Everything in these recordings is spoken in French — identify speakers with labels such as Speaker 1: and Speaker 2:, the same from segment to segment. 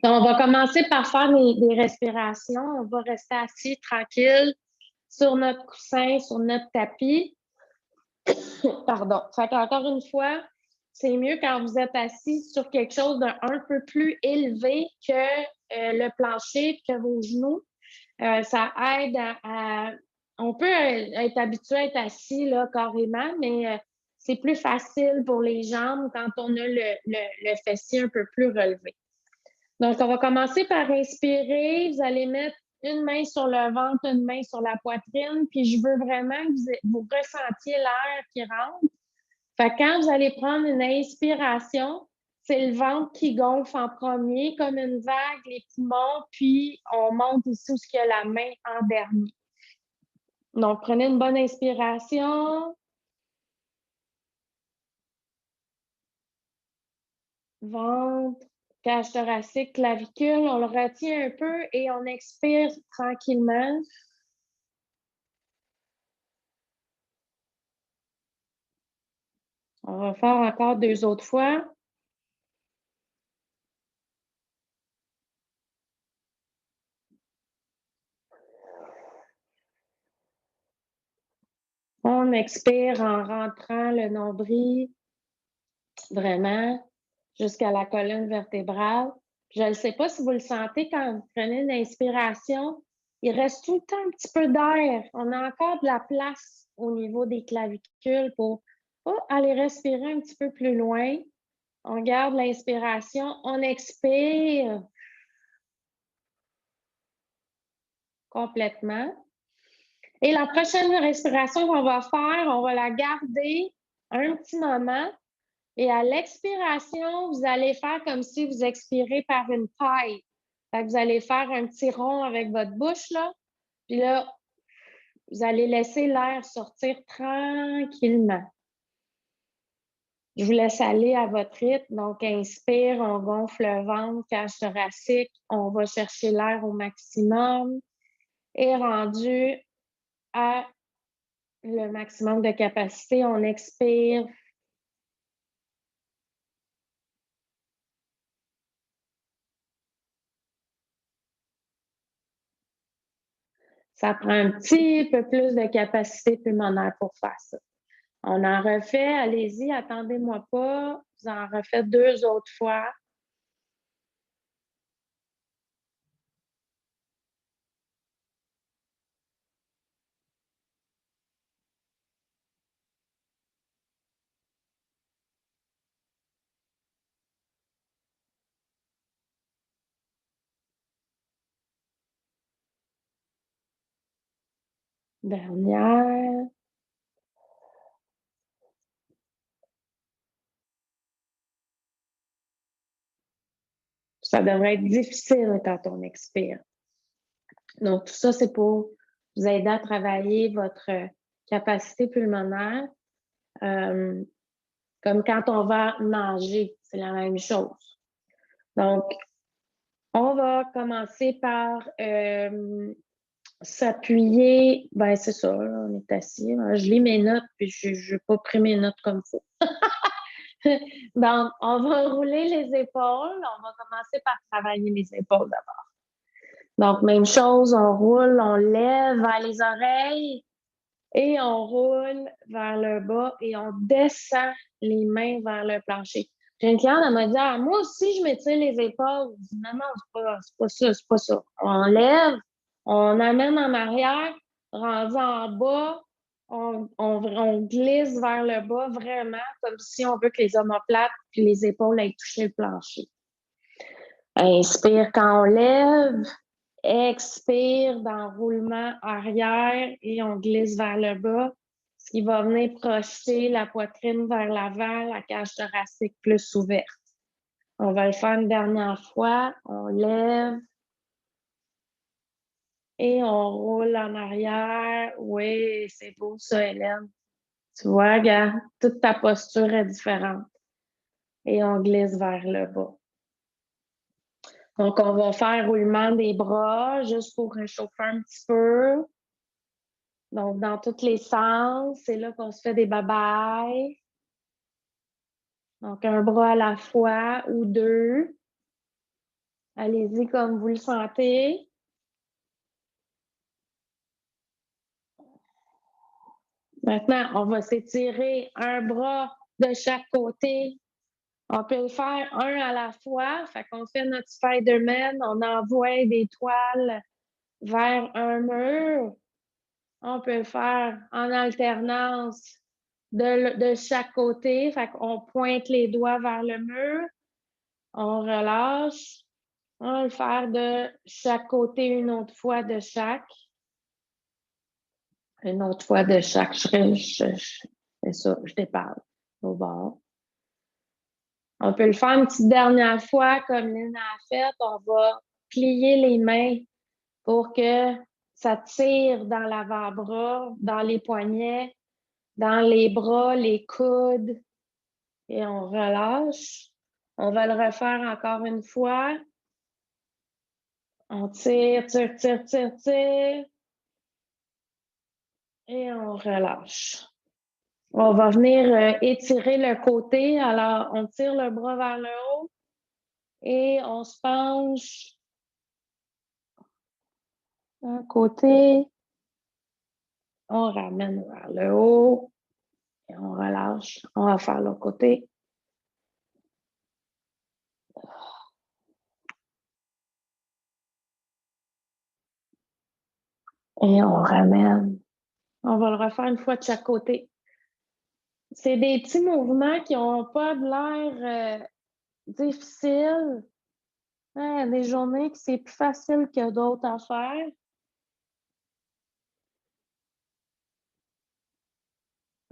Speaker 1: Donc, on va commencer par faire des respirations. On va rester assis tranquille sur notre coussin, sur notre tapis. Pardon. Fait qu'encore une fois, c'est mieux quand vous êtes assis sur quelque chose d'un peu plus élevé que le plancher, que vos genoux. Ça aide on peut être habitué à être assis là, carrément, mais c'est plus facile pour les jambes quand on a le fessier un peu plus relevé. Donc, on va commencer par inspirer. Vous allez mettre une main sur le ventre, une main sur la poitrine, puis je veux vraiment que vous ressentiez l'air qui rentre. Fait que quand vous allez prendre une inspiration, c'est le ventre qui gonfle en premier, comme une vague, les poumons, puis on monte ici où il y a la main en dernier. Donc, prenez une bonne inspiration. Ventre, cage thoracique, clavicule. On le retient un peu et on expire tranquillement. On va faire encore 2 autres fois. On expire en rentrant le nombril vraiment jusqu'à la colonne vertébrale. Je ne sais pas si vous le sentez quand vous prenez une inspiration, il reste tout le temps un petit peu d'air. On a encore de la place au niveau des clavicules pour aller respirer un petit peu plus loin. On garde l'inspiration, on expire complètement. Et la prochaine respiration qu'on va faire, on va la garder un petit moment. Et à l'expiration, vous allez faire comme si vous expirez par une paille. Fait que vous allez faire un petit rond avec votre bouche, là. Puis là, vous allez laisser l'air sortir tranquillement. Je vous laisse aller à votre rythme. Donc, inspire, on gonfle le ventre, cage thoracique, on va chercher l'air au maximum. Et rendu à le maximum de capacité, on expire. Ça prend un petit peu plus de capacité pulmonaire pour faire ça. On en refait, allez-y, attendez-moi pas. Vous en refaites 2 autres fois. Dernière. Ça devrait être difficile quand on expire. Donc, tout ça, c'est pour vous aider à travailler votre capacité pulmonaire. Comme quand on va nager, c'est la même chose. Donc, on va commencer par s'appuyer. Ben, c'est ça, là, on est assis. Je lis mes notes, puis je n'ai pas pris mes notes comme il faut. Donc, on va rouler les épaules. On va commencer par travailler les épaules d'abord. Donc, même chose, on roule, on lève vers les oreilles et on roule vers le bas et on descend les mains vers le plancher. J'ai une cliente, elle m'a dit, ah, moi aussi, je m'étire les épaules. Je dis, non, non, c'est pas ça, c'est pas ça. On lève, on amène en arrière, rendu en bas, on glisse vers le bas vraiment comme si on veut que les omoplates puis les épaules aient touché le plancher. Inspire quand on lève, expire dans le roulement arrière et on glisse vers le bas, ce qui va venir projeter la poitrine vers l'avant, la cage thoracique plus ouverte. On va le faire une dernière fois. On lève et on roule en arrière. Oui, c'est beau ça, Hélène. Tu vois, regarde, toute ta posture est différente. Et on glisse vers le bas. Donc, on va faire roulement des bras juste pour réchauffer un petit peu. Donc, dans tous les sens, c'est là qu'on se fait des babayes. Donc, un bras à la fois ou 2. Allez-y comme vous le sentez. Maintenant, on va s'étirer un bras de chaque côté. On peut le faire un à la fois. Fait qu'on fait notre Spider-Man, on envoie des toiles vers un mur. On peut le faire en alternance de chaque côté. Fait qu'on pointe les doigts vers le mur. On relâche. On va le faire de chaque côté une autre fois de chaque. Une autre fois de chaque. C'est ça, je déparle au bord. On peut le faire une petite dernière fois comme Lynn a fait. On va plier les mains pour que ça tire dans l'avant-bras, dans les poignets, dans les bras, les coudes. Et on relâche. On va le refaire encore une fois. On tire, tire, tire, tire, tire. Et on relâche. On va venir étirer le côté. Alors, on tire le bras vers le haut et on se penche d'un côté. On ramène vers le haut et on relâche. On va faire l'autre côté. Et on ramène. On va le refaire une fois de chaque côté. C'est des petits mouvements qui n'ont pas de l'air difficiles. Hein, des journées que c'est plus facile que d'autres à faire.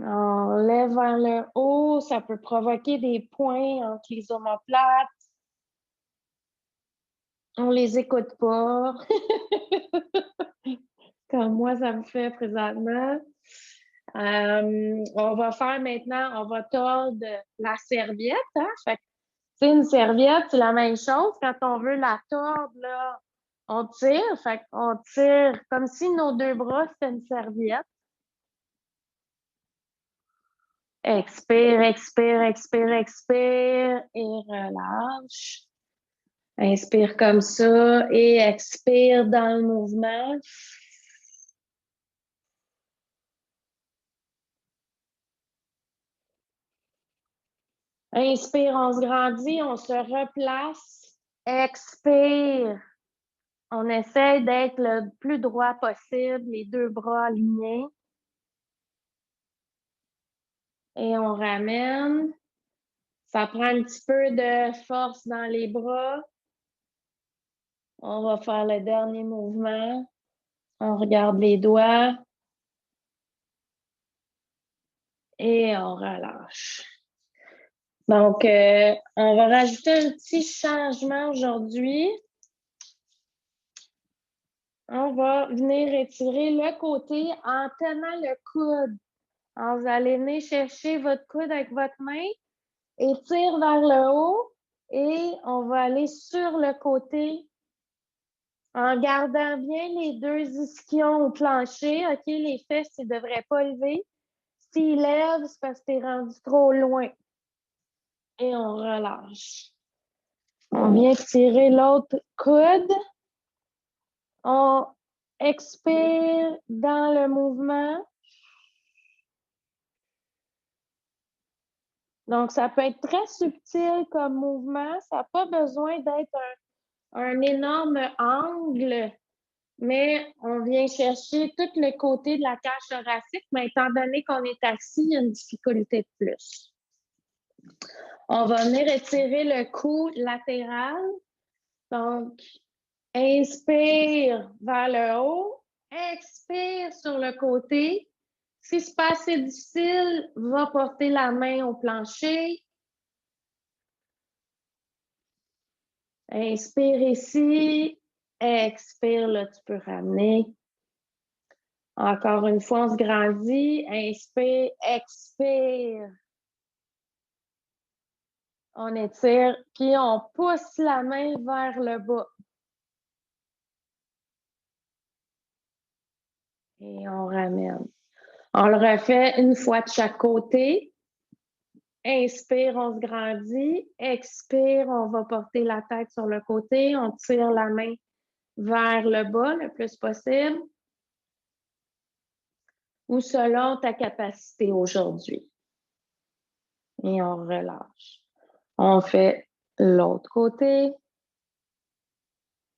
Speaker 1: On lève vers le haut, ça peut provoquer des points entre les omoplates. On les écoute pas. Comme moi, ça me fait présentement. On va faire maintenant, on va tordre la serviette. Hein? Fait que, une serviette, c'est la même chose. Quand on veut la tordre, là, on tire. Fait qu'on tire comme si nos deux bras, c'était une serviette. Expire, expire, expire, expire et relâche. Inspire comme ça et expire dans le mouvement. Inspire, on se grandit, on se replace. Expire. On essaie d'être le plus droit possible, les deux bras alignés. Et on ramène. Ça prend un petit peu de force dans les bras. On va faire le dernier mouvement. On regarde les doigts. Et on relâche. Donc, on va rajouter un petit changement aujourd'hui. On va venir étirer le côté en tenant le coude. Alors, vous allez venir chercher votre coude avec votre main, étire vers le haut et on va aller sur le côté en gardant bien les deux ischions au plancher. OK, les fesses, ils ne devraient pas lever. S'ils lèvent, c'est parce que tu es rendu trop loin. Et on relâche. On vient tirer l'autre coude. On expire dans le mouvement. Donc, ça peut être très subtil comme mouvement. Ça n'a pas besoin d'être un énorme angle, mais on vient chercher tout le côté de la cage thoracique, mais étant donné qu'on est assis, il y a une difficulté de plus. On va venir étirer le cou latéral. Donc, inspire vers le haut, expire sur le côté. Si c'est pas assez difficile, va porter la main au plancher. Inspire ici, expire, là, tu peux ramener. Encore une fois, on se grandit. Inspire, expire. On étire, puis on pousse la main vers le bas. Et on ramène. On le refait une fois de chaque côté. Inspire, on se grandit. Expire, on va porter la tête sur le côté. On tire la main vers le bas le plus possible. Ou selon ta capacité aujourd'hui. Et on relâche. On fait l'autre côté.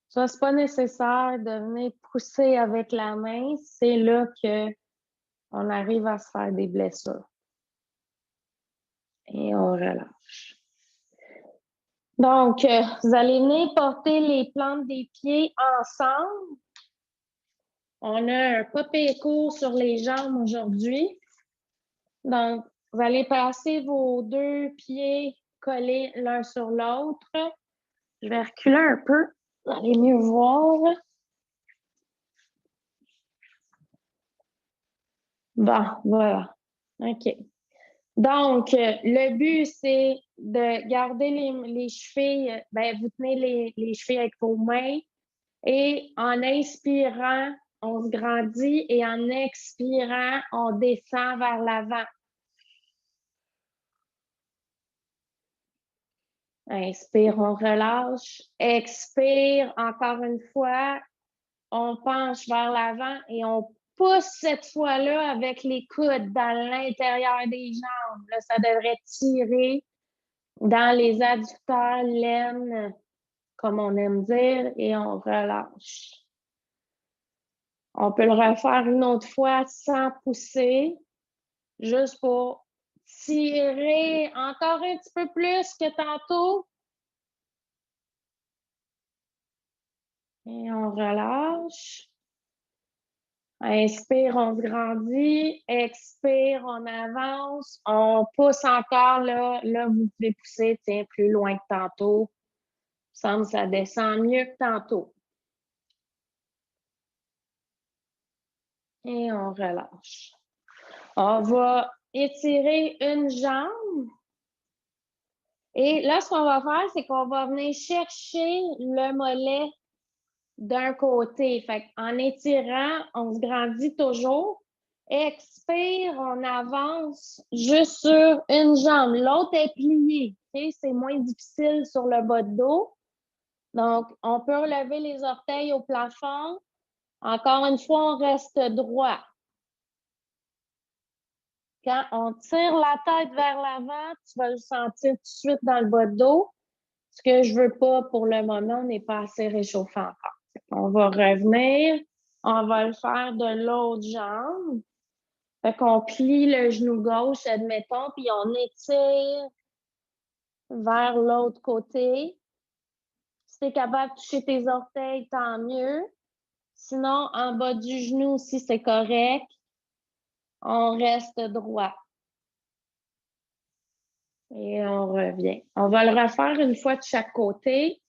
Speaker 1: Ça, c'est pas nécessaire de venir pousser avec la main. C'est là qu'on arrive à se faire des blessures. Et on relâche. Donc, vous allez venir porter les plantes des pieds ensemble. On a un pas pire court sur les jambes aujourd'hui. Donc, vous allez passer vos deux pieds collés l'un sur l'autre. Je vais reculer un peu. Vous allez mieux voir. Bon, voilà. OK. Donc, le but, c'est de garder les chevilles. Ben, vous tenez les chevilles avec vos mains et en inspirant, on se grandit et en expirant, on descend vers l'avant. Inspire, on relâche. Expire, encore une fois, on penche vers l'avant et on pousse cette fois-là avec les coudes dans l'intérieur des jambes. Là, ça devrait tirer dans les adducteurs, l'aine, comme on aime dire, et on relâche. On peut le refaire une autre fois sans pousser, juste pour tirer encore un petit peu plus que tantôt. Et on relâche. Inspire, on se grandit. Expire, on avance. On pousse encore, là. Là, vous pouvez pousser, tiens, plus loin que tantôt. Il me semble que ça descend mieux que tantôt. Et on relâche. On va étirer une jambe. Et là, ce qu'on va faire, c'est qu'on va venir chercher le mollet d'un côté. Fait en étirant, on se grandit toujours. Expire, on avance juste sur une jambe. L'autre est pliée. Okay? C'est moins difficile sur le bas de dos. Donc, on peut relever les orteils au plafond. Encore une fois, on reste droit. Quand on tire la tête vers l'avant, tu vas le sentir tout de suite dans le bas de dos. Ce que je veux pas pour le moment, on n'est pas assez réchauffé encore. On va revenir. On va le faire de l'autre jambe. Fait qu'on plie le genou gauche, admettons, puis on étire vers l'autre côté. Si tu es capable de toucher tes orteils, tant mieux. Sinon, en bas du genou, si c'est correct, on reste droit. Et on revient. On va le refaire une fois de chaque côté.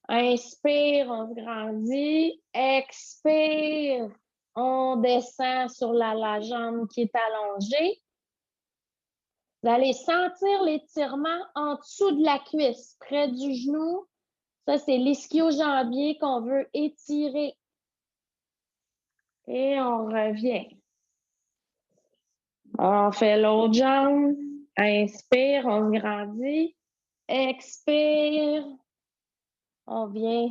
Speaker 1: Inspire, on se grandit. Expire, on descend sur la jambe qui est allongée. Vous allez sentir l'étirement en dessous de la cuisse, près du genou. Ça, c'est l'ischio-jambier qu'on veut étirer. Et on revient. On fait l'autre jambe. Inspire, on se grandit. Expire. On vient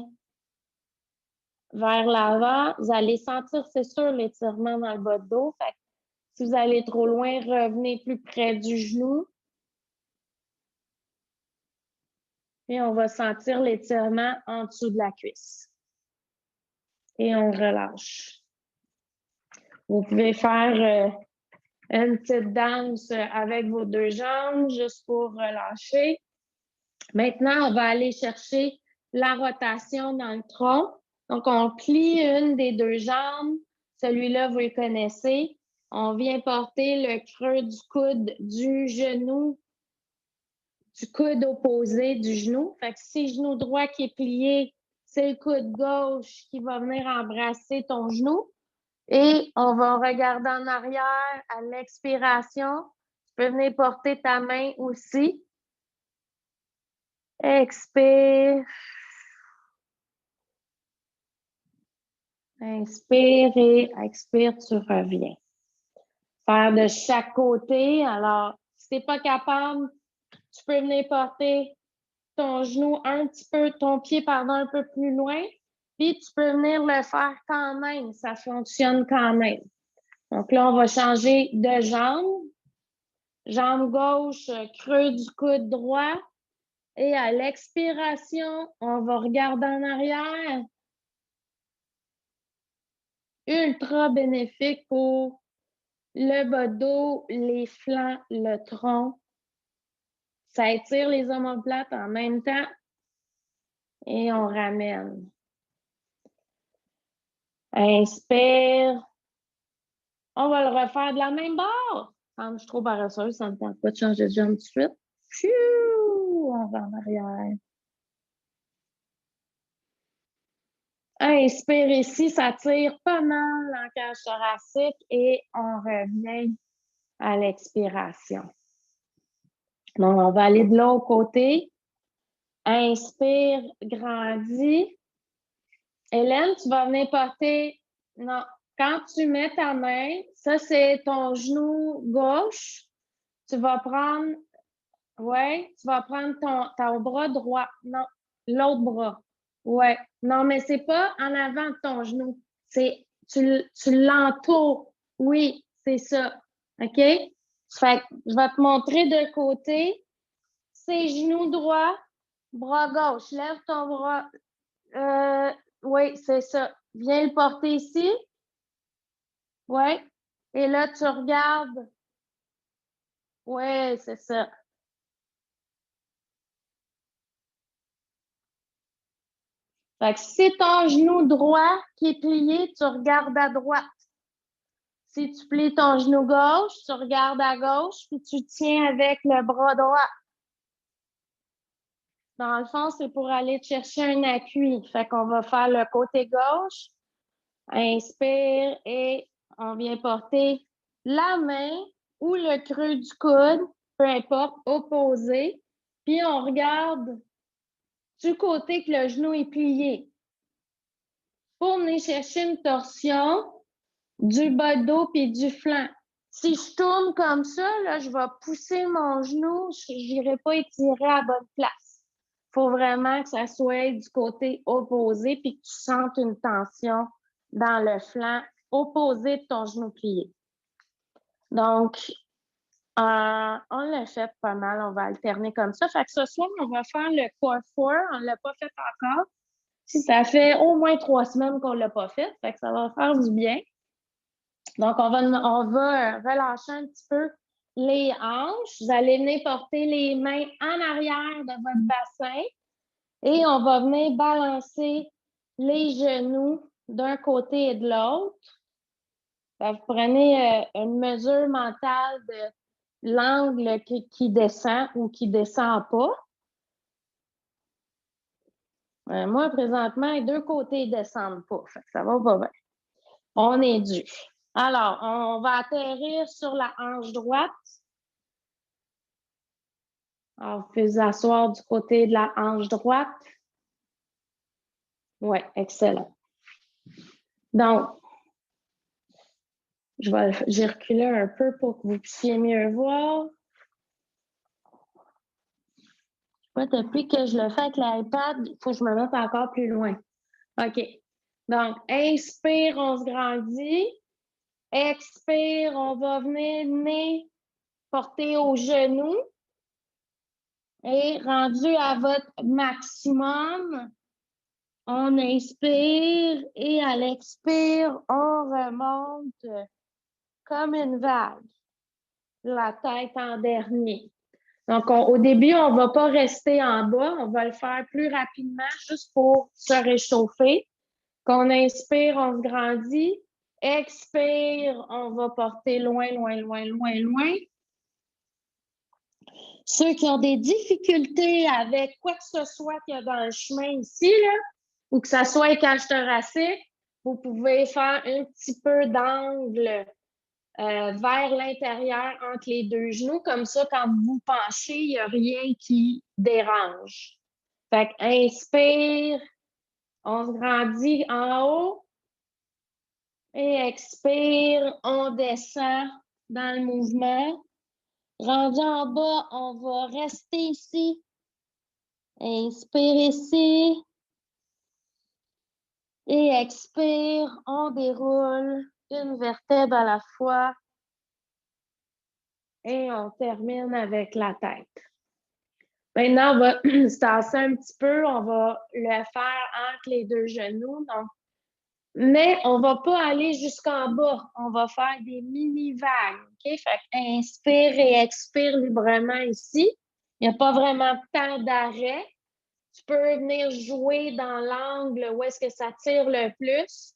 Speaker 1: vers l'avant. Vous allez sentir, c'est sûr, l'étirement dans le bas de dos. Fait que si vous allez trop loin, revenez plus près du genou. Et on va sentir l'étirement en dessous de la cuisse. Et on relâche. Vous pouvez faire une petite danse avec vos deux jambes juste pour relâcher. Maintenant, on va aller chercher la rotation dans le tronc. Donc, on plie une des deux jambes. Celui-là, vous le connaissez. On vient porter le creux du coude du genou, du coude opposé du genou. Fait que si le genou droit qui est plié, c'est le coude gauche qui va venir embrasser ton genou. Et on va regarder en arrière à l'expiration. Tu peux venir porter ta main aussi. Expire. Inspire et expire, tu reviens. Faire de chaque côté. Alors, si tu n'es pas capable, tu peux venir porter ton genou un petit peu, ton pied, pardon, un peu plus loin. Puis tu peux venir le faire quand même. Ça fonctionne quand même. Donc là, on va changer de jambe. Jambe gauche, creux du coude droit. Et à l'expiration, on va regarder en arrière. Ultra bénéfique pour le bas de dos, les flancs, le tronc. Ça étire les omoplates en même temps. Et on ramène. Inspire. On va le refaire de la même barre. Quand je suis trop paresseuse, ça ne me tente pas de changer de jambe tout de suite. Pfiou! On va en arrière. Inspire ici, ça tire pas mal en cage thoracique et on revient à l'expiration. Donc, on va aller de l'autre côté. Inspire, grandis. Hélène, tu vas venir porter... Non, quand tu mets ta main, ça, c'est ton genou gauche. Tu vas prendre... Oui, tu vas prendre ton bras droit. Non, l'autre bras. Oui. Non, mais c'est pas en avant de ton genou. C'est tu l'entoures. Oui, c'est ça. OK? Fait que je vais te montrer de côté. C'est genou droit, bras gauche. Lève ton bras. Oui, c'est ça. Viens le porter ici. Oui. Et là, tu regardes. Oui, c'est ça. Fait que si c'est ton genou droit qui est plié, tu regardes à droite. Si tu plies ton genou gauche, tu regardes à gauche, puis tu tiens avec le bras droit. Dans le fond, c'est pour aller chercher un appui. Fait qu'on va faire le côté gauche. Inspire et on vient porter la main ou le creux du coude, peu importe, opposé. Puis on regarde du côté que le genou est plié. Pour venir chercher une torsion du bas de dos puis du flanc. Si je tourne comme ça, là, je vais pousser mon genou, je n'irai pas étirer à la bonne place. Il faut vraiment que ça soit du côté opposé puis que tu sentes une tension dans le flanc opposé de ton genou plié. Donc, on l'a fait pas mal, on va alterner comme ça. Fait que ce soir, on va faire le core 4, on ne l'a pas fait encore. Si ça fait au moins 3 semaines qu'on ne l'a pas fait, fait que ça va faire du bien. Donc, on va relâcher un petit peu les hanches. Vous allez venir porter les mains en arrière de votre bassin et on va venir balancer les genoux d'un côté et de l'autre. Vous prenez une mesure mentale de l'angle qui descend ou qui ne descend pas. Moi, présentement, les deux côtés ne descendent pas. Fait que ça va pas bien. On est dû. Alors, on va atterrir sur la hanche droite. Alors, vous pouvez vous asseoir du côté de la hanche droite. Oui, excellent. Donc, j'ai reculé un peu pour que vous puissiez mieux voir. Depuis que je le fais avec l'iPad, il faut que je me mette encore plus loin. OK. Donc, inspire, on se grandit. Expire, on va venir porter au genou. Et rendu à votre maximum, on inspire et à l'expire, on remonte comme une vague, la tête en dernier. Donc, au début, on ne va pas rester en bas, on va le faire plus rapidement juste pour se réchauffer. Quand on inspire, on se grandit. Expire, on va porter loin, loin, loin, loin, loin. Ceux qui ont des difficultés avec quoi que ce soit qu'il y a dans le chemin ici, là, ou que ce soit cage thoracique, vous pouvez faire un petit peu d'angle vers l'intérieur entre les deux genoux. Comme ça, quand vous penchez, il n'y a rien qui dérange. Fait que inspire, on se grandit en haut. Et expire, on descend dans le mouvement. Rendu en bas, on va rester ici. Inspire ici. Et expire, on déroule une vertèbre à la fois. Et on termine avec la tête. Maintenant, on va se tasser un petit peu. On va le faire entre les deux genoux. Donc, mais on ne va pas aller jusqu'en bas. On va faire des mini-vagues. OK? Fait inspire et expire librement ici. Il n'y a pas vraiment de temps d'arrêt. Tu peux venir jouer dans l'angle où est-ce que ça tire le plus,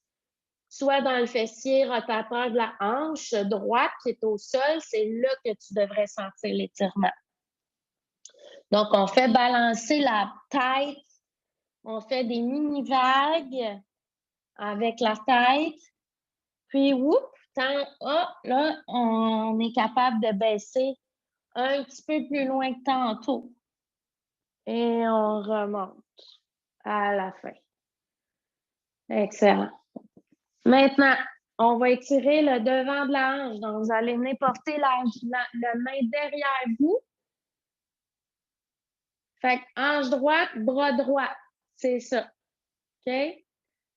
Speaker 1: soit dans le fessier rotateur de la hanche droite qui est au sol. C'est là que tu devrais sentir l'étirement. Donc, on fait balancer la tête. On fait des mini-vagues avec la tête. Puis, là, on est capable de baisser un petit peu plus loin que tantôt. Et on remonte à la fin. Excellent. Maintenant, on va étirer le devant de la hanche. Donc, vous allez venir porter la main derrière vous. Fait que hanche droite, bras droit. C'est ça. OK?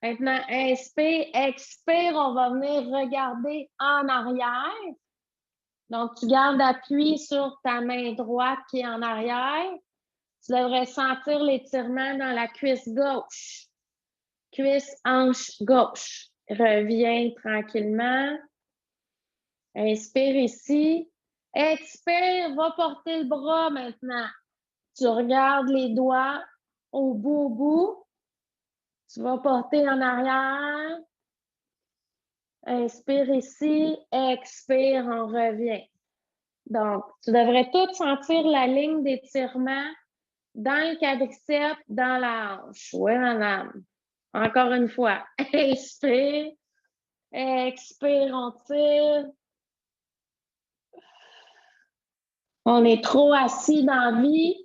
Speaker 1: Maintenant, inspire, expire, on va venir regarder en arrière. Donc, tu gardes appui sur ta main droite qui est en arrière. Tu devrais sentir l'étirement dans la cuisse gauche. Cuisse, hanche gauche. Reviens tranquillement. Inspire ici. Expire, va porter le bras maintenant. Tu regardes les doigts au bout. Tu vas porter en arrière. Inspire ici. Expire, on revient. Donc, tu devrais tout sentir la ligne d'étirement dans le quadriceps, dans la hanche. Oui, madame. Encore une fois. Inspire. Expire, on tire. On est trop assis dans la vie.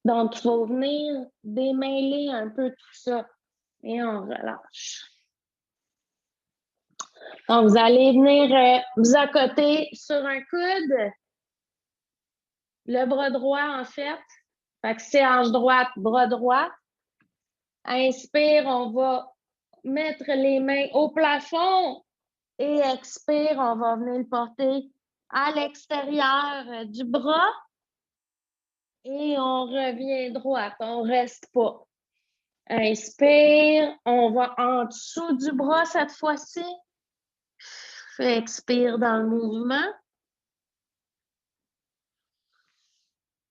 Speaker 1: Donc, il faut venir démêler un peu tout ça. Et on relâche. Donc, vous allez venir vous accoter sur un coude. Le bras droit, en fait. Fait que c'est hanche droite, bras droit. Inspire, on va mettre les mains au plafond. Et expire, on va venir le porter à l'extérieur du bras. Et on revient droite, on ne reste pas. Inspire, on va en dessous du bras cette fois-ci. Expire dans le mouvement.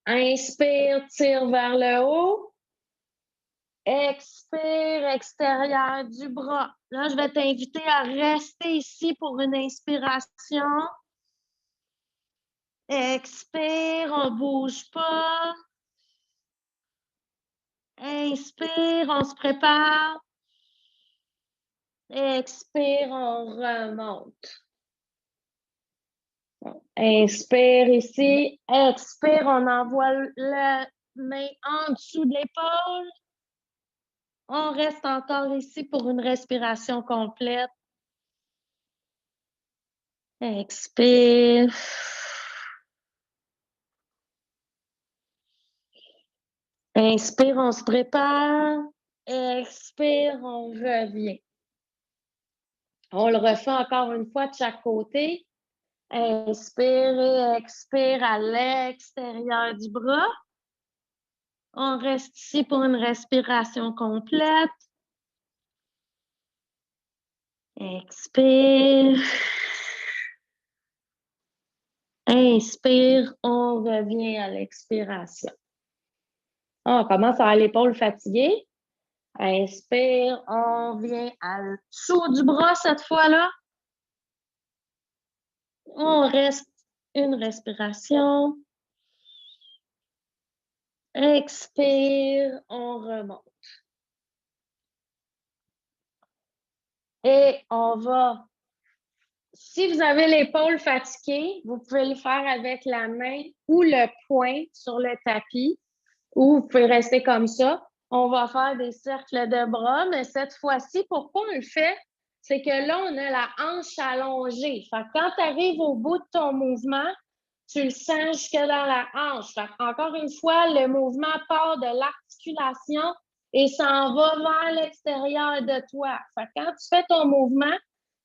Speaker 1: Inspire, tire vers le haut. Expire, extérieur du bras. Là, je vais t'inviter à rester ici pour une inspiration. Expire, on ne bouge pas. Inspire, on se prépare. Expire, on remonte. Inspire ici. Expire, on envoie la main en dessous de l'épaule. On reste encore ici pour une respiration complète. Expire. Inspire, on se prépare. Expire, on revient. On le refait encore une fois de chaque côté. Inspire et expire à l'extérieur du bras. On reste ici pour une respiration complète. Expire. Inspire, on revient à l'expiration. On commence à avoir l'épaule fatiguée. Inspire, on vient à dessous du bras cette fois-là. On reste une respiration. Expire, on remonte. Et on va, si vous avez l'épaule fatiguée, vous pouvez le faire avec la main ou le poing sur le tapis, ou vous pouvez rester comme ça. On va faire des cercles de bras, mais cette fois-ci, pourquoi on le fait? C'est que là, on a la hanche allongée. Fait que quand tu arrives au bout de ton mouvement, tu le sens jusque dans la hanche. Encore une fois, le mouvement part de l'articulation et s'en va vers l'extérieur de toi. Quand tu fais ton mouvement,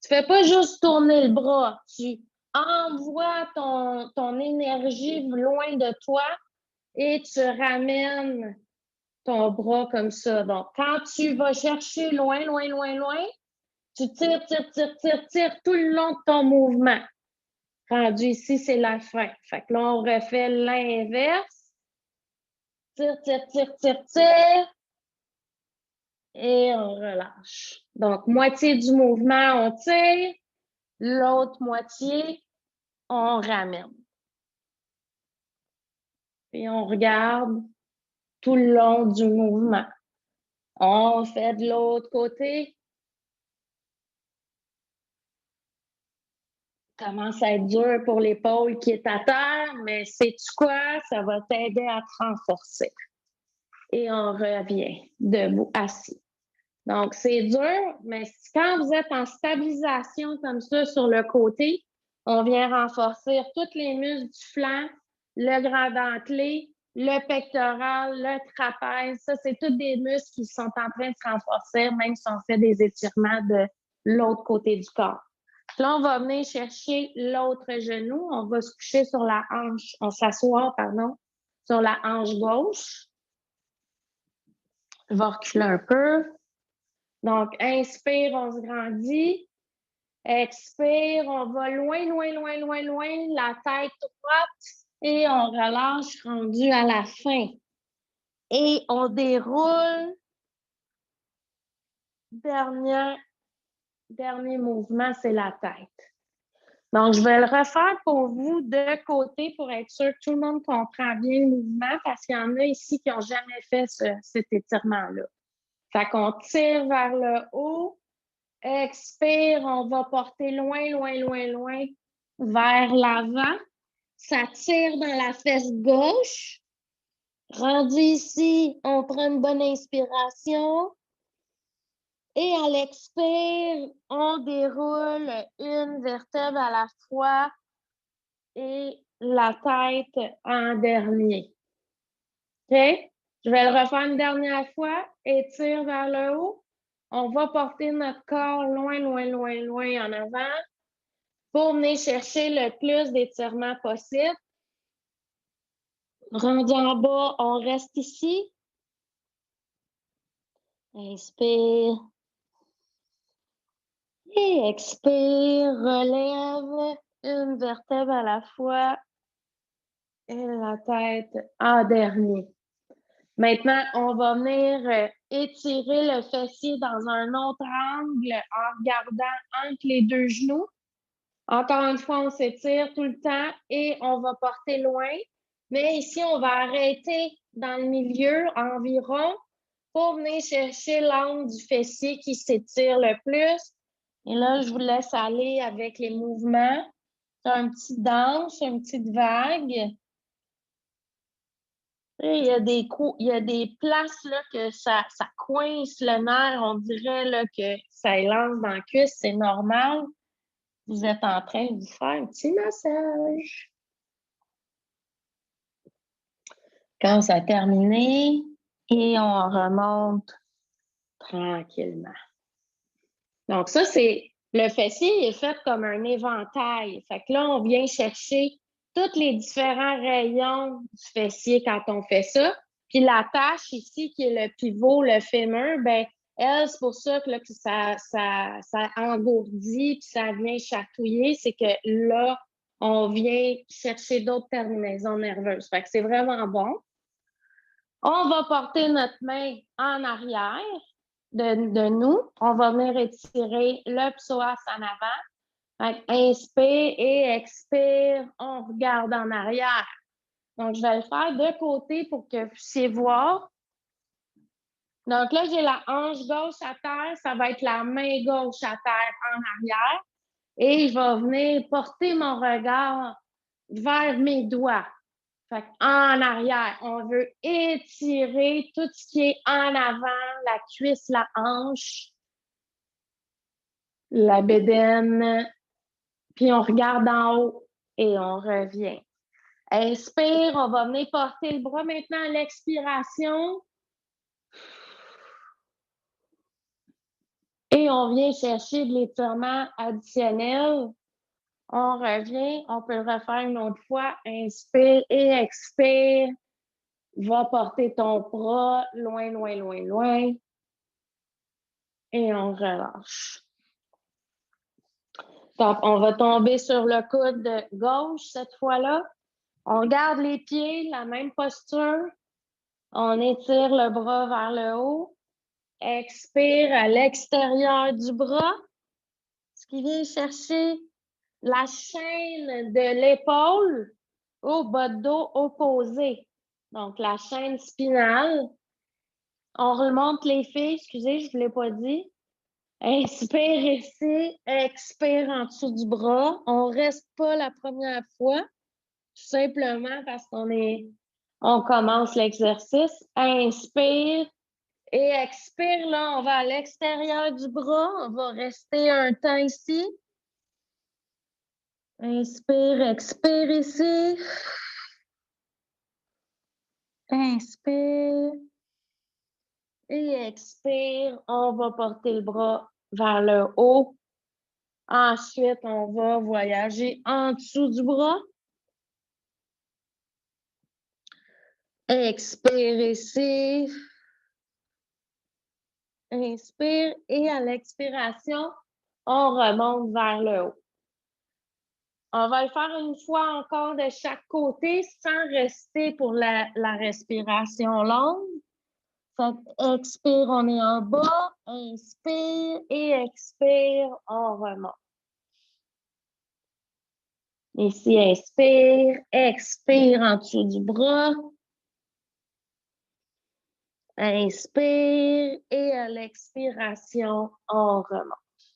Speaker 1: tu ne fais pas juste tourner le bras, tu envoies ton énergie loin de toi et tu ramènes ton bras comme ça. Donc, quand tu vas chercher loin, loin, loin, loin, tu tires, tires, tires, tires, tires tout le long de ton mouvement. Rendu ici, c'est la fin. Fait que là, on refait l'inverse. Tire, tire, tire, tire, tire. Et on relâche. Donc, moitié du mouvement, on tire. L'autre moitié, on ramène. Puis on regarde tout le long du mouvement. On fait de l'autre côté. Commence à être dur pour l'épaule qui est à terre, mais sais-tu quoi? Ça va t'aider à te renforcer. Et on revient debout, assis. Donc, c'est dur, mais quand vous êtes en stabilisation comme ça sur le côté, on vient renforcer tous les muscles du flanc, le grand dentelé, le pectoral, le trapèze. Ça, c'est tous des muscles qui sont en train de se renforcer, même si on fait des étirements de l'autre côté du corps. Là, on va venir chercher l'autre genou. On va se coucher sur la hanche, on s'asseoir, pardon, sur la hanche gauche. Je vais reculer un peu. Donc, inspire, on se grandit. Expire, on va loin, loin, loin, loin, loin, la tête droite et on relâche rendu à la fin. Et on déroule. Dernier mouvement, c'est la tête. Donc, je vais le refaire pour vous de côté pour être sûr que tout le monde comprend bien le mouvement parce qu'il y en a ici qui n'ont jamais fait cet étirement-là. Fait qu'on tire vers le haut. Expire, on va porter loin, loin, loin, loin vers l'avant. Ça tire dans la fesse gauche. Rendu ici, on prend une bonne inspiration. Et à l'expire, on déroule une vertèbre à la fois et la tête en dernier. OK? Je vais le refaire une dernière fois. Étire vers le haut. On va porter notre corps loin, loin, loin, loin en avant pour venir chercher le plus d'étirement possible. Rendu en bas, on reste ici. Inspire. Et expire, relève une vertèbre à la fois et la tête en dernier. Maintenant, on va venir étirer le fessier dans un autre angle en regardant entre les deux genoux. Encore une fois, on s'étire tout le temps et on va porter loin. Mais ici, on va arrêter dans le milieu environ pour venir chercher l'angle du fessier qui s'étire le plus. Et là, je vous laisse aller avec les mouvements. Un petit danse, une petite vague. Et il y a des places là, que ça coince le nerf. On dirait là, que ça lance dans la cuisse. C'est normal. Vous êtes en train de vous faire un petit massage. Quand ça a terminé, et on remonte tranquillement. Donc, ça, c'est le fessier est fait comme un éventail. Fait que là, on vient chercher tous les différents rayons du fessier quand on fait ça. Puis la tâche ici, qui est le pivot, le fémur, ben elle, c'est pour ça que, là, que ça engourdit puis ça vient chatouiller. C'est que là, on vient chercher d'autres terminaisons nerveuses. Fait que c'est vraiment bon. On va porter notre main en arrière de nous. On va venir étirer le psoas en avant. Inspire et expire. On regarde en arrière. Donc, je vais le faire de côté pour que vous puissiez voir. Donc là, j'ai la hanche gauche à terre. Ça va être la main gauche à terre en arrière. Et je vais venir porter mon regard vers mes doigts. Fait en arrière, on veut étirer tout ce qui est en avant, la cuisse, la hanche, la bédaine, puis on regarde en haut et on revient. Inspire, on va venir porter le bras maintenant à l'expiration. Et on vient chercher de l'étirement additionnel. On revient, on peut le refaire une autre fois. Inspire et expire. Va porter ton bras loin, loin, loin, loin. Et on relâche. Donc, on va tomber sur le coude gauche cette fois-là. On garde les pieds, la même posture. On étire le bras vers le haut. Expire à l'extérieur du bras. Ce qui vient chercher la chaîne de l'épaule au bas de dos opposé. Donc, la chaîne spinale. On remonte les filles. Excusez, je ne vous l'ai pas dit. Inspire ici. Expire en dessous du bras. On ne reste pas la première fois. Tout simplement parce on commence l'exercice. Inspire et expire. Là, on va à l'extérieur du bras. On va rester un temps ici. Inspire, expire ici. Inspire et expire. On va porter le bras vers le haut. Ensuite, on va voyager en dessous du bras. Expire ici. Inspire et à l'expiration, on remonte vers le haut. On va le faire une fois encore de chaque côté sans rester pour la respiration longue. Fait expire, on est en bas. Inspire et expire, on remonte. Ici, inspire, expire en dessous du bras. Inspire et à l'expiration, on remonte.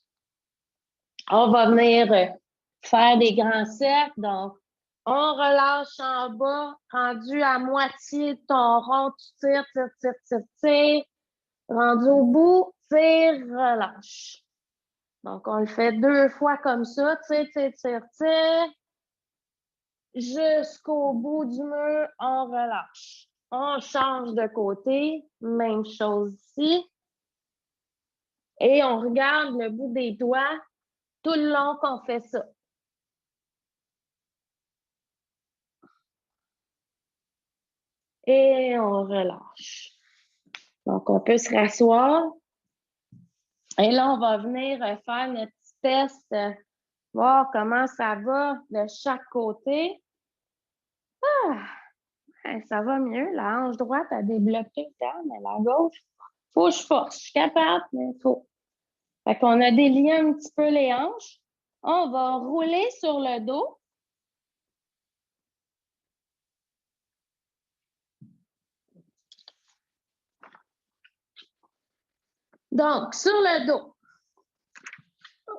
Speaker 1: On va venir faire des grands cercles. Donc, on relâche en bas, rendu à moitié de ton rond, tu tires, tires, tires, tires, tires. Rendu au bout, tire, relâche. Donc, on le fait 2 fois comme ça, tire, tire, tire, tire. Jusqu'au bout du mur, on relâche. On change de côté, même chose ici. Et on regarde le bout des doigts tout le long qu'on fait ça. Et on relâche. Donc, on peut se rasseoir. Et là, on va venir faire notre petit test, voir comment ça va de chaque côté. Ça va mieux. La hanche droite a débloqué le temps, mais la gauche, faut que je force. Je suis capable, mais il faut. Fait qu'on a délié un petit peu les hanches. On va rouler sur le dos. Donc, sur le dos.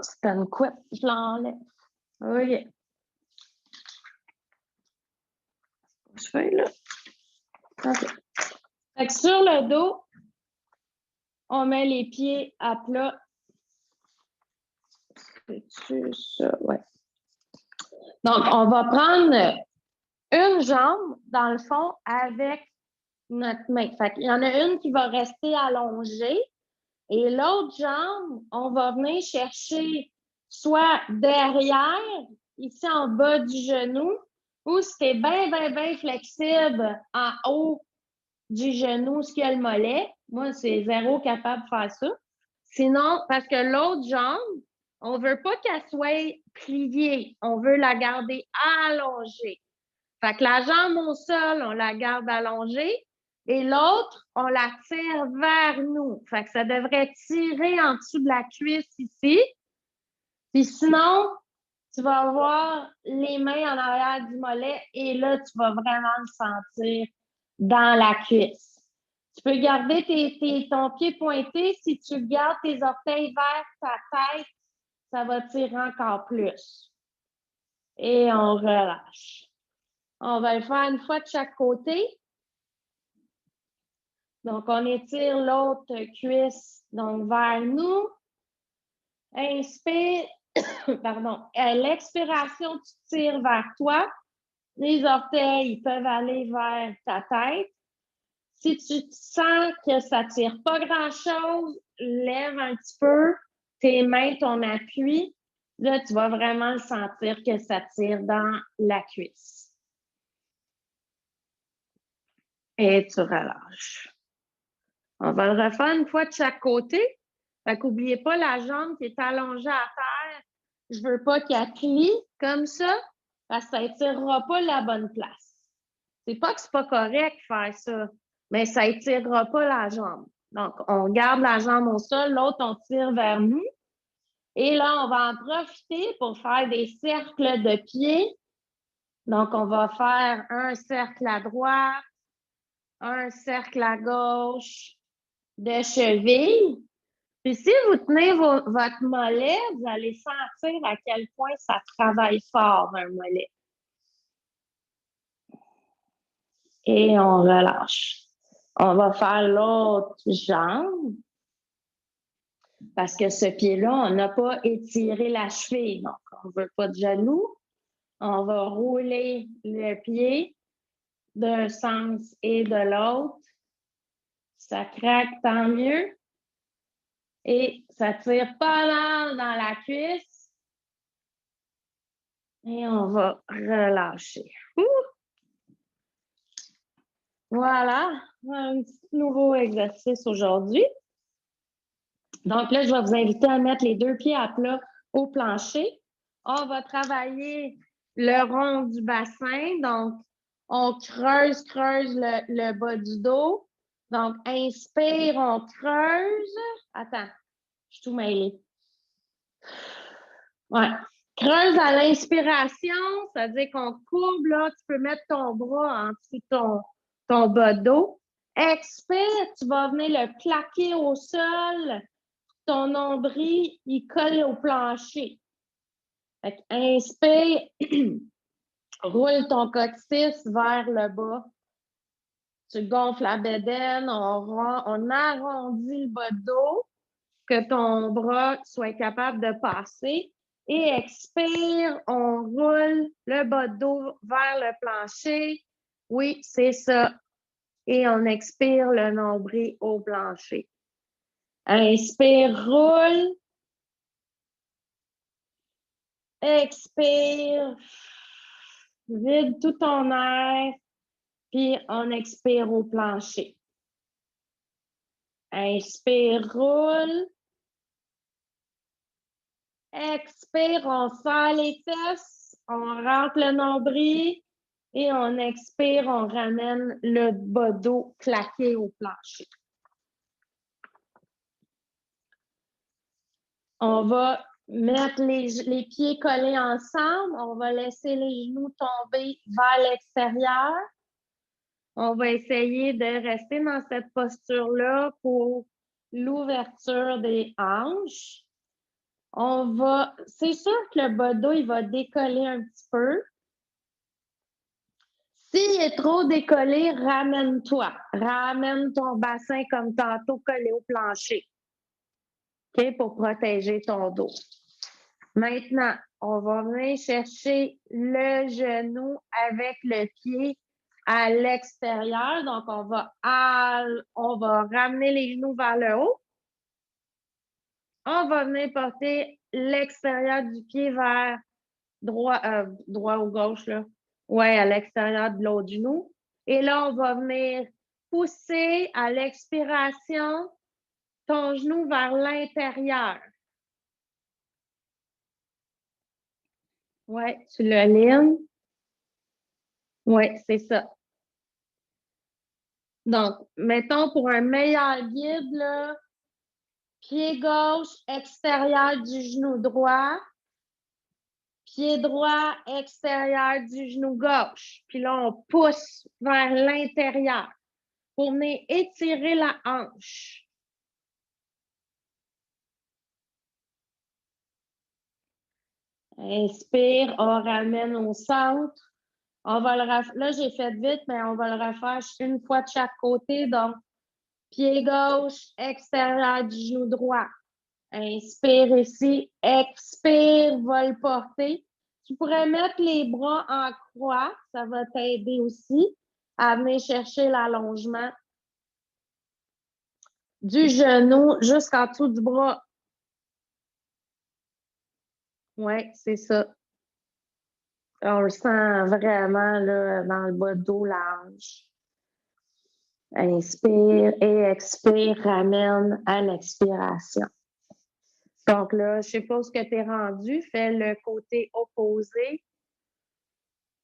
Speaker 1: C'est une couette, je l'enlève. OK. Je fais là. OK. Fait que sur le dos, on met les pieds à plat. C'est-tu ça? Ouais. Donc, on va prendre une jambe, dans le fond, avec notre main. Fait qu'il y en a une qui va rester allongée et l'autre jambe, on va venir chercher soit derrière, ici en bas du genou, ou si t'es bien, bien, bien flexible en haut du genou, ce qu'il y a le mollet. Moi, c'est zéro capable de faire ça. Sinon, parce que l'autre jambe, on ne veut pas qu'elle soit pliée. On veut la garder allongée. Fait que la jambe au sol, on la garde allongée. Et l'autre, on la tire vers nous. Fait que ça devrait tirer en dessous de la cuisse ici. Puis sinon, tu vas avoir les mains en arrière du mollet et là, tu vas vraiment le sentir dans la cuisse. Tu peux garder ton pied pointé. Si tu gardes tes orteils vers ta tête, ça va tirer encore plus. Et on relâche. On va le faire une fois de chaque côté. Donc, on étire l'autre cuisse donc vers nous. Inspire. Pardon. À l'expiration, tu tires vers toi. Les orteils, ils peuvent aller vers ta tête. Si tu sens que ça ne tire pas grand-chose, lève un petit peu tes mains, ton appui. Là, tu vas vraiment sentir que ça tire dans la cuisse. Et tu relâches. On va le refaire une fois de chaque côté. Fait qu'oubliez pas la jambe qui est allongée à terre. Je veux pas qu'elle plie comme ça, parce que ça étirera pas la bonne place. C'est pas que c'est pas correct de faire ça, mais ça étirera pas la jambe. Donc, on garde la jambe au sol, l'autre, on tire vers nous. Et là, on va en profiter pour faire des cercles de pieds. Donc, on va faire un cercle à droite, un cercle à gauche de cheville. Puis si vous tenez votre mollet, vous allez sentir à quel point ça travaille fort, un mollet. Et on relâche. On va faire l'autre jambe. Parce que ce pied-là, on n'a pas étiré la cheville. Donc, on ne veut pas de genoux. On va rouler le pied d'un sens et de l'autre. Ça craque, tant mieux. Et ça tire pas mal dans la cuisse. Et on va relâcher. Voilà, un petit nouveau exercice aujourd'hui. Donc là, je vais vous inviter à mettre les deux pieds à plat au plancher. On va travailler le rond du bassin. Donc, on creuse le bas du dos. Donc, inspire, on creuse. Attends, je suis tout mêlée. Ouais. Creuse à l'inspiration, c'est-à-dire qu'on courbe, là, tu peux mettre ton bras en dessous de ton bas de dos. Expire, tu vas venir le plaquer au sol. Ton nombril, il colle au plancher. Fait inspire, roule ton coccyx vers le bas. Tu gonfles la bédaine, on arrondit le bas de dos, que ton bras soit capable de passer. Et expire, on roule le bas de dos vers le plancher. Oui, c'est ça. Et on expire le nombril au plancher. Inspire, roule. Expire. Vide tout ton air. Puis on expire au plancher. Inspire, roule. Expire, on serre les fesses. On rentre le nombril. Et on expire, on ramène le bas dos claqué au plancher. On va mettre les pieds collés ensemble. On va laisser les genoux tomber vers l'extérieur. On va essayer de rester dans cette posture-là pour l'ouverture des hanches. C'est sûr que le bas dos, il va décoller un petit peu. S'il est trop décollé, ramène-toi. Ramène ton bassin comme tantôt collé au plancher. OK? Pour protéger ton dos. Maintenant, on va venir chercher le genou avec le pied à l'extérieur. Donc, on va ramener les genoux vers le haut. On va venir porter l'extérieur du pied vers droit ou gauche, là. Ouais, à l'extérieur de l'autre genou. Et là, on va venir pousser à l'expiration ton genou vers l'intérieur. Ouais, tu le lignes. Ouais, c'est ça. Donc, mettons pour un meilleur guide, là, pied gauche, extérieur du genou droit. Pied droit, extérieur du genou gauche. Puis là, on pousse vers l'intérieur pour venir étirer la hanche. Inspire, on ramène au centre. On va le refaire. Là, j'ai fait vite, mais on va le refaire une fois de chaque côté. Donc, pied gauche, extérieur du genou droit. Inspire ici, expire, va le porter. Tu pourrais mettre les bras en croix. Ça va t'aider aussi à venir chercher l'allongement du genou jusqu'en dessous du bras. Oui, c'est ça. On le sent vraiment là, dans le bas de dos, la hanche. Inspire et expire, ramène à l'expiration. Donc là, je suppose que tu es rendu, fais le côté opposé.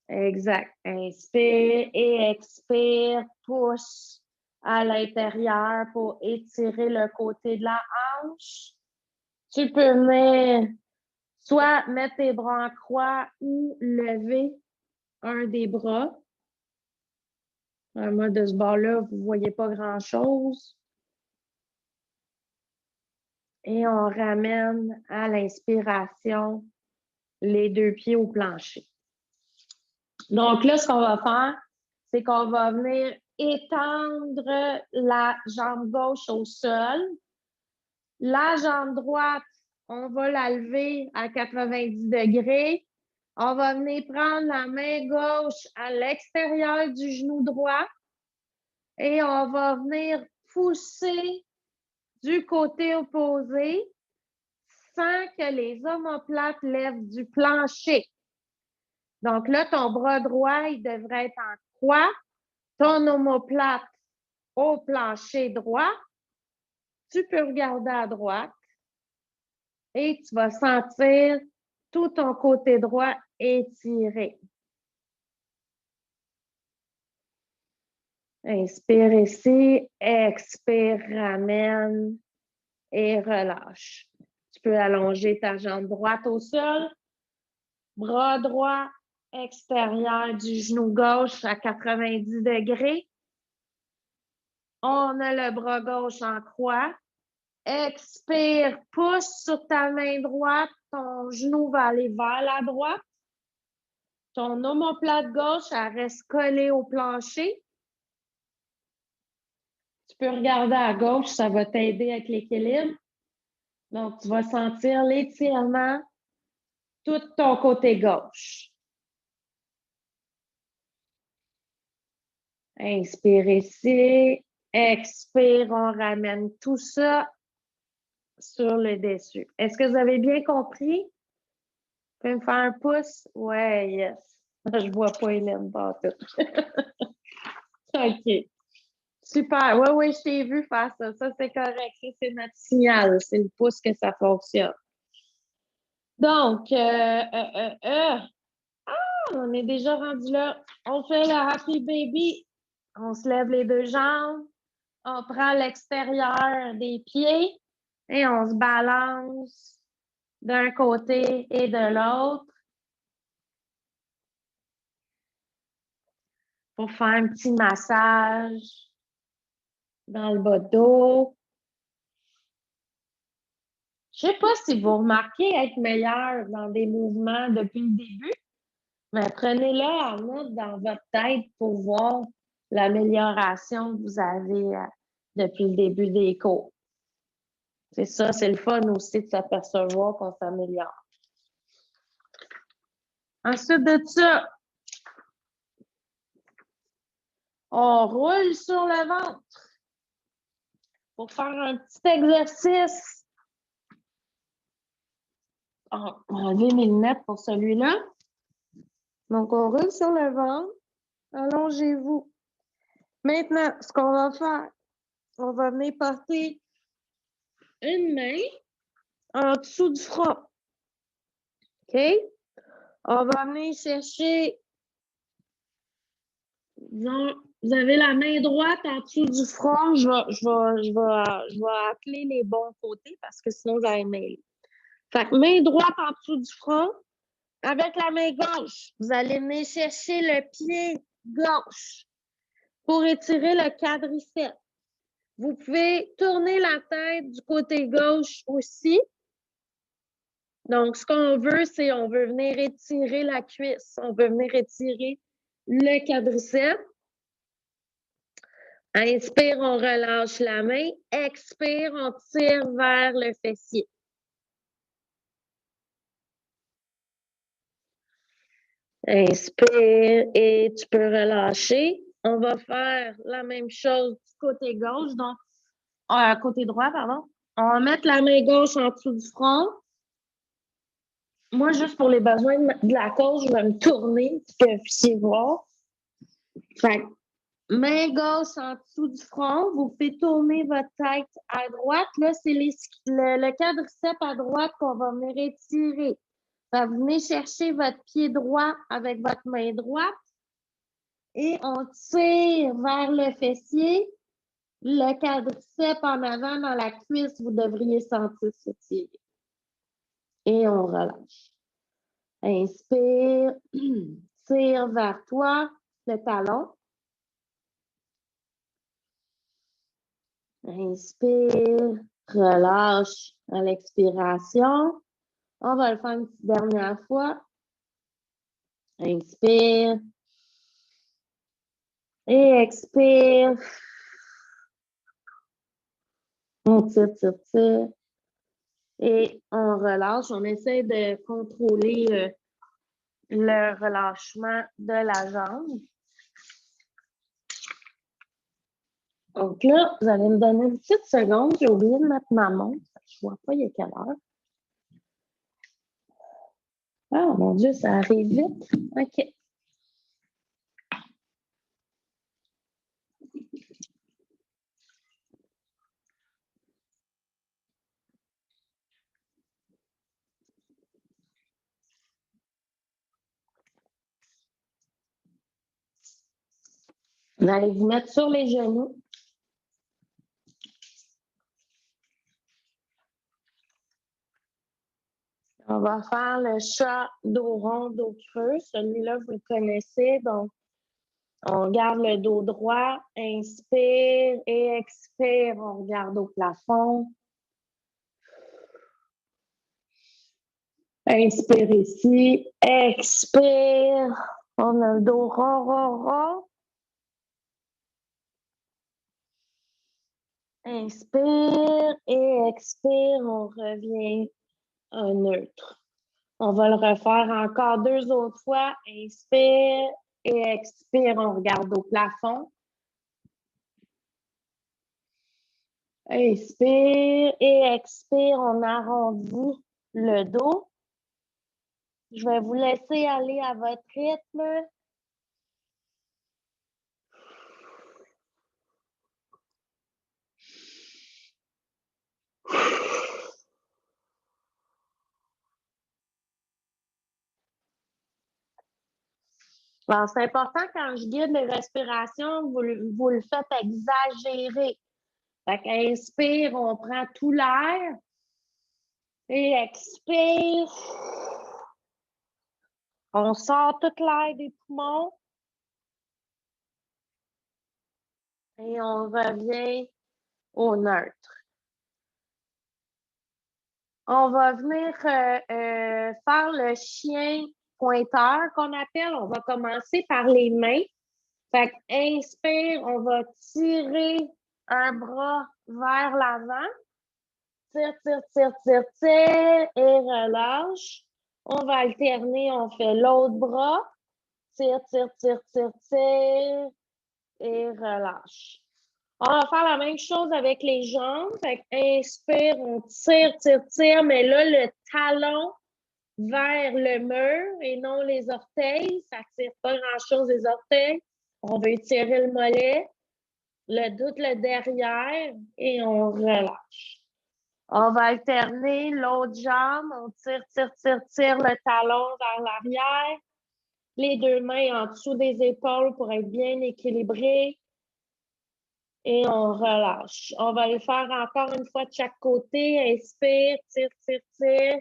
Speaker 1: Exact. Inspire et expire, pousse à l'intérieur pour étirer le côté de la hanche. Tu peux venir soit mettre tes bras en croix ou lever un des bras. Moi, de ce bord-là, vous ne voyez pas grand-chose. Et on ramène à l'inspiration les deux pieds au plancher. Donc là, ce qu'on va faire, c'est qu'on va venir étendre la jambe gauche au sol. La jambe droite, on va la lever à 90 degrés. On va venir prendre la main gauche à l'extérieur du genou droit et on va venir pousser du côté opposé sans que les omoplates lèvent du plancher. Donc là, ton bras droit, il devrait être en croix, ton omoplate au plancher droit. Tu peux regarder à droite et tu vas sentir tout ton côté droit étiré. Inspire ici, expire, ramène et relâche. Tu peux allonger ta jambe droite au sol, bras droit extérieur du genou gauche à 90 degrés. On a le bras gauche en croix. Expire, pousse sur ta main droite. Ton genou va aller vers la droite. Ton omoplate gauche, elle reste collée au plancher. Tu peux regarder à gauche, ça va t'aider avec l'équilibre. Donc, tu vas sentir l'étirement tout ton côté gauche. Inspire ici. Expire, on ramène tout ça sur le dessus. Est-ce que vous avez bien compris? Vous pouvez me faire un pouce? Ouais, yes. Je vois pas Hélène pas tout. OK. Super. Oui, oui, je t'ai vu faire ça. Ça, c'est correct. C'est notre signal. C'est le pouce que ça fonctionne. Donc, on est déjà rendu là. On fait le Happy Baby. On se lève les deux jambes. On prend l'extérieur des pieds et on se balance d'un côté et de l'autre pour faire un petit massage dans le bas de dos. Je ne sais pas si vous remarquez être meilleur dans des mouvements depuis le début, mais prenez-le en note dans votre tête pour voir l'amélioration que vous avez depuis le début des cours. C'est ça, c'est le fun aussi de s'apercevoir qu'on s'améliore. Ensuite de ça, on roule sur le ventre pour faire un petit exercice. On va enlever mes lunettes pour celui-là. Donc, on roule sur le ventre. Allongez-vous. Maintenant, ce qu'on va faire, on va venir porter une main en dessous du front. OK? On va venir chercher, disons, vous avez la main droite en dessous du front. Je vais appeler les bons côtés parce que sinon, vous allez mêler. Fait que main droite en dessous du front. Avec la main gauche, vous allez venir chercher le pied gauche pour étirer le quadriceps. Vous pouvez tourner la tête du côté gauche aussi. Donc, ce qu'on veut, c'est on veut venir étirer la cuisse. On veut venir étirer le quadriceps. Inspire, on relâche la main. Expire, on tire vers le fessier. Inspire et tu peux relâcher. On va faire la même chose du côté gauche, donc côté droit, pardon. On va mettre la main gauche en dessous du front. Moi, juste pour les besoins de la cause, je vais me tourner pour que vous puissiez voir. Fait main gauche en dessous du front, vous pouvez tourner votre tête à droite. Là, c'est le quadriceps à droite qu'on va venir étirer. Vous venez chercher votre pied droit avec votre main droite et on tire vers le fessier. Le quadriceps en avant dans la cuisse, vous devriez sentir se tirer. Et on relâche. Inspire, tire vers toi le talon. Inspire, relâche à l'expiration. On va le faire une petite dernière fois. Inspire. Et expire. On tire, tire, tire. Et on relâche. On essaie de contrôler le relâchement de la jambe. Donc là, vous allez me donner une petite seconde. J'ai oublié de mettre ma montre. Je ne vois pas il est quelle heure. Ah, mon Dieu, ça arrive vite. OK. Vous allez vous mettre sur les genoux. On va faire le chat dos rond, dos creux. Celui-là, vous le connaissez. Donc, on garde le dos droit. Inspire et expire. On regarde au plafond. Inspire ici. Expire. On a le dos rond, rond, rond. Inspire et expire. On revient en neutre. On va le refaire encore 2 autres fois. Inspire et expire. On regarde au plafond. Inspire et expire. On arrondit le dos. Je vais vous laisser aller à votre rythme. Alors, c'est important quand je guide les respirations, vous le faites exagérer. Fait qu'inspire, on prend tout l'air. Et expire. On sort toute l'air des poumons. Et on revient au neutre. On va venir faire le chien pointeur qu'on appelle. On va commencer par les mains. Fait inspire, on va tirer un bras vers l'avant. Tire, tire, tire, tire, tire et relâche. On va alterner, on fait l'autre bras. Tire, tire, tire, tire, tire et relâche. On va faire la même chose avec les jambes. Fait inspire, on tire, tire, tire, mais là, le talon vers le mur et non les orteils. Ça ne tire pas grand-chose les orteils. On va étirer le mollet, le derrière et on relâche. On va alterner l'autre jambe. On tire, tire, tire, tire le talon vers l'arrière. Les 2 mains en dessous des épaules pour être bien équilibrés. Et on relâche. On va les faire encore une fois de chaque côté. Inspire, tire, tire, tire.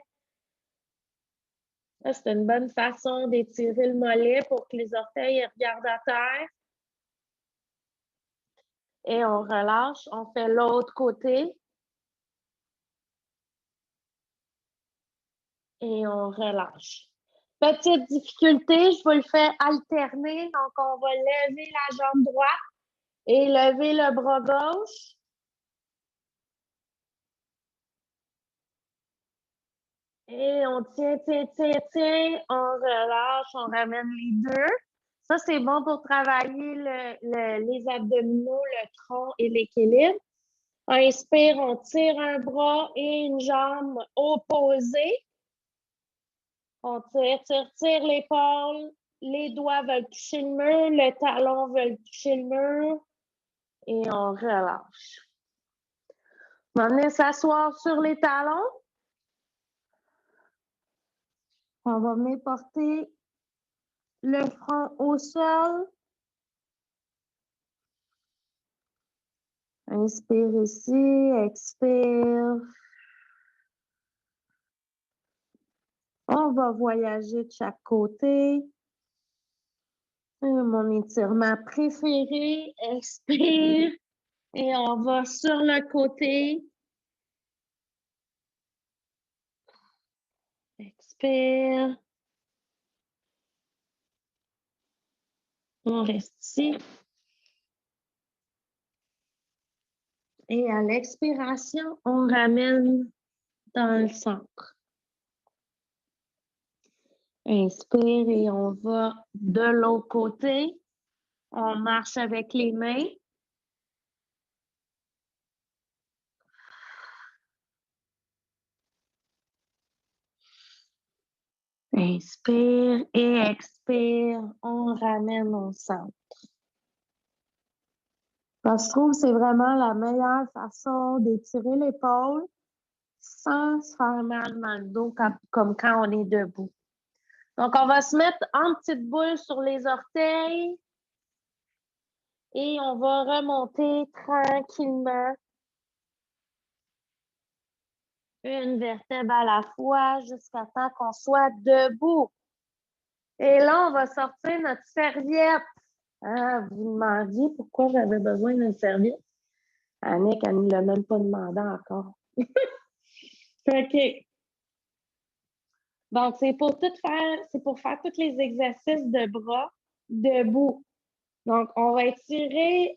Speaker 1: C'est une bonne façon d'étirer le mollet pour que les orteils regardent à terre. Et on relâche. On fait l'autre côté. Et on relâche. Petite difficulté, je vais le faire alterner. Donc, on va lever la jambe droite et lever le bras gauche. Et on tient, on relâche, on ramène les deux. Ça, c'est bon pour travailler les abdominaux, le tronc et l'équilibre. Inspire, on tire un bras et une jambe opposée. On tire l'épaule. Les doigts veulent toucher le mur, le talon veut toucher le mur. Et on relâche. On va venir s'asseoir sur les talons. On va venir porter le front au sol. Inspire ici, expire. On va voyager de chaque côté. Mon étirement préféré, expire. Et on va sur le côté. Expire. On reste ici. Et à l'expiration, on ramène dans le centre. Inspire et on va de l'autre côté. On marche avec les mains. Inspire et expire. On ramène au centre. Je trouve que c'est vraiment la meilleure façon d'étirer l'épaule sans se faire mal dans le dos comme quand on est debout. Donc, on va se mettre en petite boule sur les orteils et on va remonter tranquillement une vertèbre à la fois jusqu'à temps qu'on soit debout. Et là, on va sortir notre serviette. Ah, vous me demandiez pourquoi j'avais besoin d'une serviette. Annick, elle ne l'a même pas demandé encore. OK. Donc, c'est pour faire tous les exercices de bras debout. Donc, on va étirer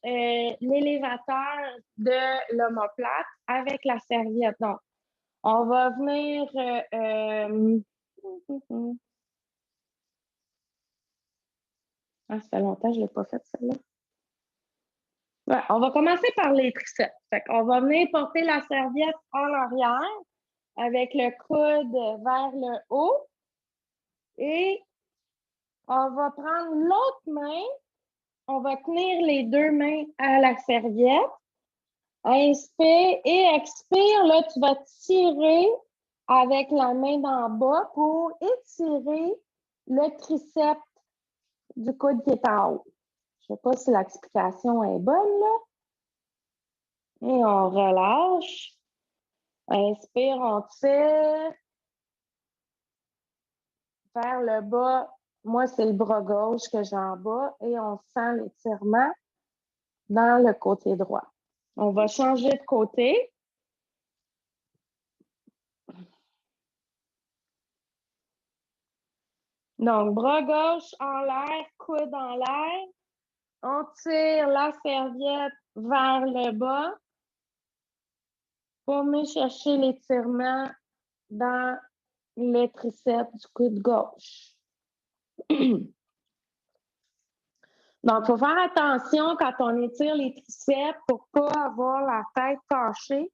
Speaker 1: l'élévateur de l'omoplate avec la serviette. Donc, on va venir... Ah, ça fait longtemps que je ne l'ai pas fait, celle-là. Ouais, on va commencer par les triceps. Fait qu'on va venir porter la serviette en arrière avec le coude vers le haut. Et on va prendre l'autre main. On va tenir les deux mains à la serviette. Inspire et expire. Là, tu vas tirer avec la main d'en bas pour étirer le triceps du coude qui est en haut. Je ne sais pas si l'explication est bonne, là. Et on relâche. Inspire, on tire vers le bas. Moi, c'est le bras gauche que j'ai en bas et on sent l'étirement dans le côté droit. On va changer de côté. Donc, bras gauche en l'air, coude en l'air. On tire la serviette vers le bas pour venir chercher l'étirement dans le triceps du coude gauche. Donc, il faut faire attention quand on étire les triceps pour ne pas avoir la tête penchée.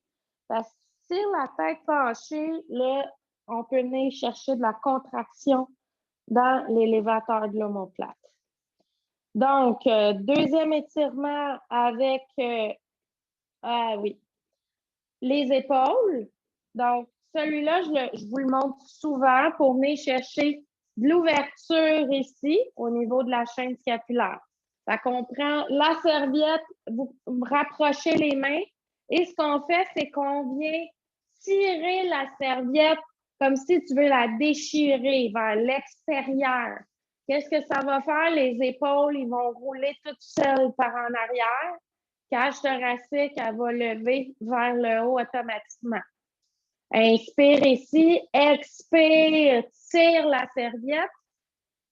Speaker 1: Parce que si la tête penchée, là, on peut venir chercher de la contraction dans l'élévateur de l'omoplate. Donc, deuxième étirement avec, les épaules. Donc, celui-là, je vous le montre souvent pour venir chercher de l'ouverture ici au niveau de la chaîne scapulaire. Ça comprend la serviette, vous rapprochez les mains et ce qu'on fait, c'est qu'on vient tirer la serviette comme si tu veux la déchirer vers l'extérieur. Qu'est-ce que ça va faire? Les épaules, ils vont rouler toutes seules par en arrière. Cage thoracique, elle va lever vers le haut automatiquement. Inspire ici, expire, tire la serviette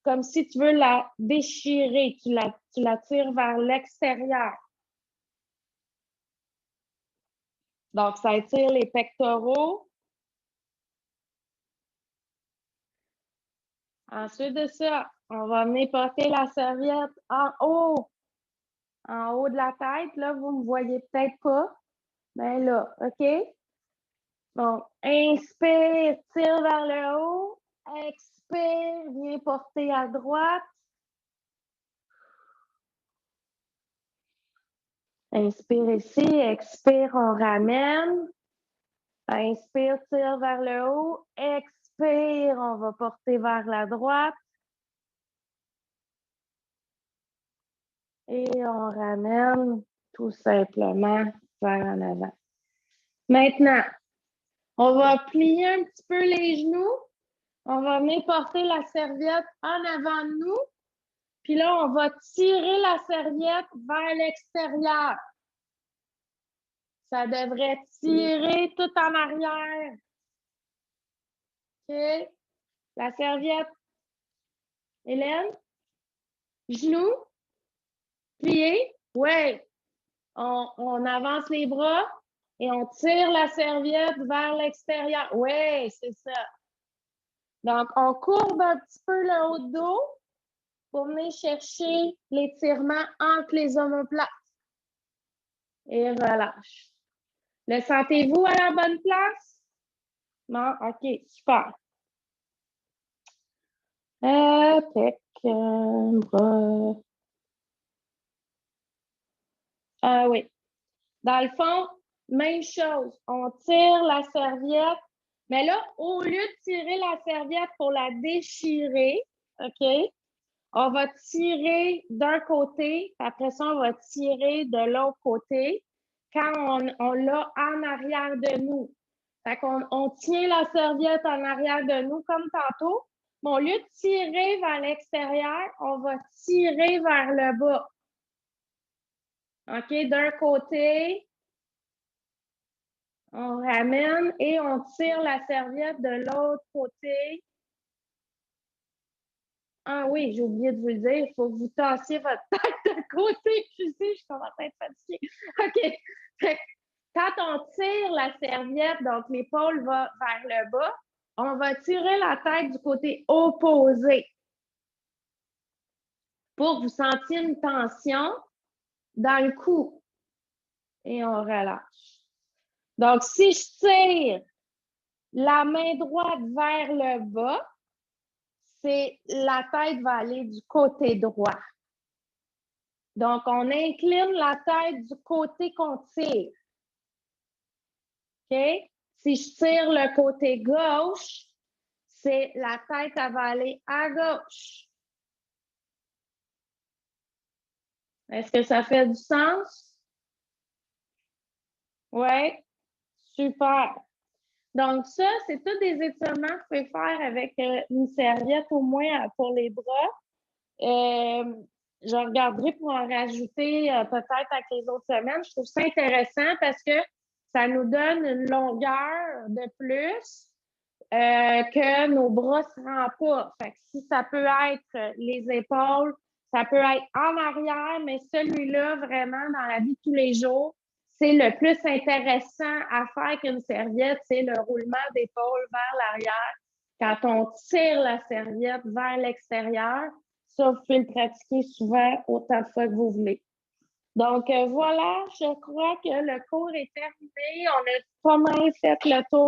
Speaker 1: comme si tu veux la déchirer. Tu la tires vers l'extérieur. Donc, ça étire les pectoraux. Ensuite de ça, on va venir porter la serviette en haut de la tête. Là, vous ne me voyez peut-être pas. Mais là, OK? Donc, inspire, tire vers le haut. Expire, viens porter à droite. Inspire ici, expire, on ramène. Inspire, tire vers le haut. Expire, on va porter vers la droite. Et on ramène tout simplement vers en avant. Maintenant, on va plier un petit peu les genoux. On va venir porter la serviette en avant de nous. Puis là, on va tirer la serviette vers l'extérieur. Ça devrait tirer tout en arrière. OK? La serviette. Hélène? Genoux? Plié? Oui. On avance les bras et on tire la serviette vers l'extérieur. Oui, c'est ça. Donc, on courbe un petit peu le haut de dos pour venir chercher l'étirement entre les omoplates. Et relâche. Le sentez-vous à la bonne place? Non? OK, super. Pec, bras. Ah oui. Dans le fond, même chose. On tire la serviette. Mais là, au lieu de tirer la serviette pour la déchirer, OK, on va tirer d'un côté, après ça, on va tirer de l'autre côté quand on l'a en arrière de nous. Fait qu'on on tient la serviette en arrière de nous comme tantôt. Mais au lieu de tirer vers l'extérieur, on va tirer vers le bas. OK, d'un côté, on ramène et on tire la serviette de l'autre côté. Ah oui, j'ai oublié de vous le dire, il faut que vous tassiez votre tête de côté. Je suis commence à être fatiguée. OK. Fait que quand on tire la serviette, donc l'épaule va vers le bas, on va tirer la tête du côté opposé pour que vous sentiez une tension dans le cou. Et on relâche. Donc, si je tire la main droite vers le bas, c'est la tête va aller du côté droit. Donc, on incline la tête du côté qu'on tire. OK? Si je tire le côté gauche, c'est la tête, elle va aller à gauche. Est-ce que ça fait du sens? Oui? Super. Donc, ça, c'est tous des étirements que vous pouvez faire avec une serviette au moins pour les bras. Je regarderai pour en rajouter peut-être avec les autres semaines. Je trouve ça intéressant parce que ça nous donne une longueur de plus que nos bras ne se rendent pas. Fait que si ça peut être les épaules, ça peut être en arrière, mais celui-là, vraiment, dans la vie de tous les jours, c'est le plus intéressant à faire qu'une serviette, c'est le roulement d'épaule vers l'arrière. Quand on tire la serviette vers l'extérieur, ça, vous pouvez le pratiquer souvent autant de fois que vous voulez. Donc, voilà, je crois que le cours est terminé. On a pas mal fait le tour.